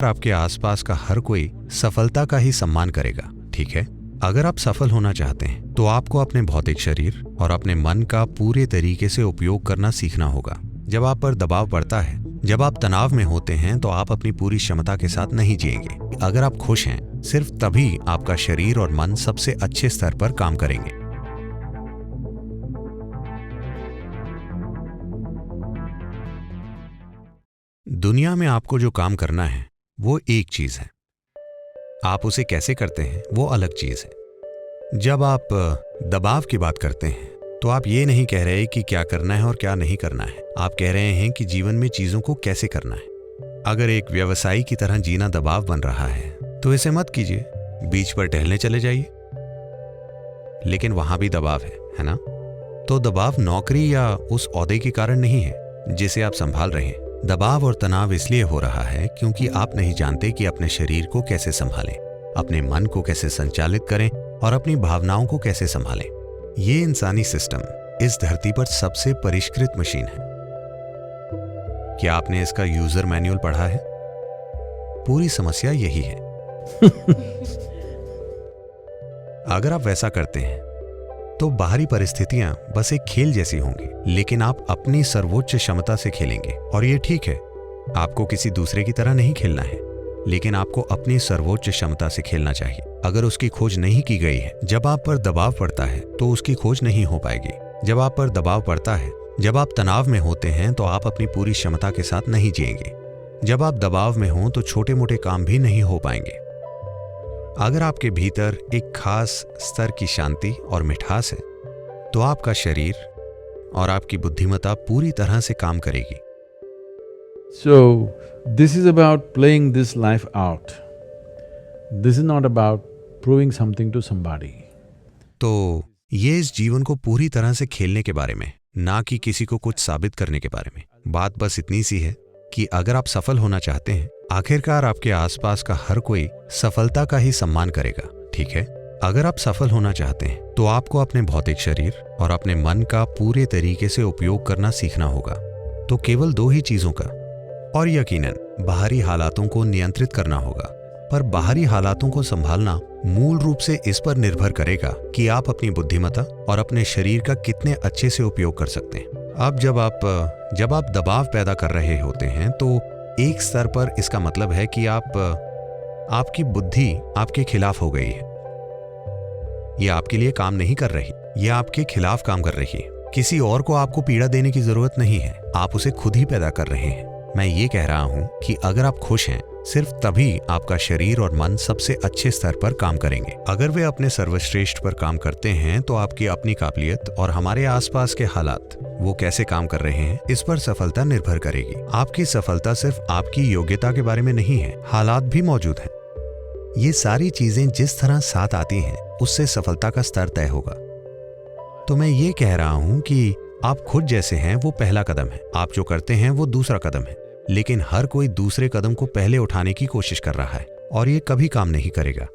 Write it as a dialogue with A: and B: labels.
A: आपके आसपास का हर कोई सफलता का ही सम्मान करेगा, ठीक है। अगर आप सफल होना चाहते हैं तो आपको अपने भौतिक शरीर और अपने मन का पूरे तरीके से उपयोग करना सीखना होगा। जब आप पर दबाव पड़ता है, जब आप तनाव में होते हैं तो आप अपनी पूरी क्षमता के साथ नहीं जिएंगे। अगर आप खुश हैं, सिर्फ तभी आपका शरीर और मन सबसे अच्छे स्तर पर काम करेंगे। दुनिया में आपको जो काम करना है वो एक चीज है, आप उसे कैसे करते हैं वो अलग चीज है। जब आप दबाव की बात करते हैं तो आप ये नहीं कह रहे कि क्या करना है और क्या नहीं करना है, आप कह रहे हैं कि जीवन में चीजों को कैसे करना है। अगर एक व्यवसायी की तरह जीना दबाव बन रहा है तो इसे मत कीजिए, बीच पर टहलने चले जाइए। लेकिन वहां भी दबाव है ना? तो दबाव नौकरी या उस ओहदे के कारण नहीं है जिसे आप संभाल रहे हैं। दबाव और तनाव इसलिए हो रहा है क्योंकि आप नहीं जानते कि अपने शरीर को कैसे संभालें, अपने मन को कैसे संचालित करें और अपनी भावनाओं को कैसे संभालें। ये इंसानी सिस्टम इस धरती पर सबसे परिष्कृत मशीन है। क्या आपने इसका यूजर मैनुअल पढ़ा है? पूरी समस्या यही है। अगर आप वैसा करते हैं तो बाहरी परिस्थितियां बस एक खेल जैसी होंगी, लेकिन आप अपनी सर्वोच्च क्षमता से खेलेंगे। और ये ठीक है, आपको किसी दूसरे की तरह नहीं खेलना है, लेकिन आपको अपनी सर्वोच्च क्षमता से खेलना चाहिए। अगर उसकी खोज नहीं की गई है, जब आप पर दबाव पड़ता है तो उसकी खोज नहीं हो पाएगी। जब आप पर दबाव पड़ता है, जब आप तनाव में होते हैं तो आप अपनी पूरी क्षमता के साथ नहीं जिएंगे। जब आप दबाव में हों तो छोटे मोटे काम भी नहीं हो पाएंगे। अगर आपके भीतर एक खास स्तर की शांति और मिठास है तो आपका शरीर और आपकी बुद्धिमत्ता पूरी तरह से काम करेगी।
B: So, this is about playing this life out. This is not about proving something to somebody.
A: तो ये इस जीवन को पूरी तरह से खेलने के बारे में, ना कि किसी को कुछ साबित करने के बारे में। बात बस इतनी सी है कि अगर आप सफल होना चाहते हैं, आखिरकार आपके आसपास का हर कोई सफलता का ही सम्मान करेगा, ठीक है। अगर आप सफल होना चाहते हैं तो आपको अपने भौतिक शरीर और अपने मन का पूरे तरीके से उपयोग करना सीखना होगा। तो केवल दो ही चीजों का, और यकीनन बाहरी हालातों को नियंत्रित करना होगा। पर बाहरी हालातों को संभालना मूल रूप से इस पर निर्भर करेगा कि आप अपनी बुद्धिमत्ता और अपने शरीर का कितने अच्छे से उपयोग कर सकते हैं। अब जब आप दबाव पैदा कर रहे होते हैं तो एक स्तर पर इसका मतलब है कि आपकी बुद्धि आपके खिलाफ हो गई है। यह आपके लिए काम नहीं कर रही, यह आपके खिलाफ काम कर रही है। किसी और को आपको पीड़ा देने की जरूरत नहीं है, आप उसे खुद ही पैदा कर रहे हैं। मैं ये कह रहा हूं कि अगर आप खुश हैं, सिर्फ तभी आपका शरीर और मन सबसे अच्छे स्तर पर काम करेंगे। अगर वे अपने सर्वश्रेष्ठ पर काम करते हैं तो आपकी अपनी काबिलियत और हमारे आसपास के हालात वो कैसे काम कर रहे हैं, इस पर सफलता निर्भर करेगी। आपकी सफलता सिर्फ आपकी योग्यता के बारे में नहीं है, हालात भी मौजूद हैं। ये सारी चीजें जिस तरह साथ आती हैं, उससे सफलता का स्तर तय होगा। तो मैं ये कह रहा हूं कि आप खुद जैसे हैं वो पहला कदम है, आप जो करते हैं वो दूसरा कदम है, लेकिन हर कोई दूसरे कदम को पहले उठाने की कोशिश कर रहा है और ये कभी काम नहीं करेगा।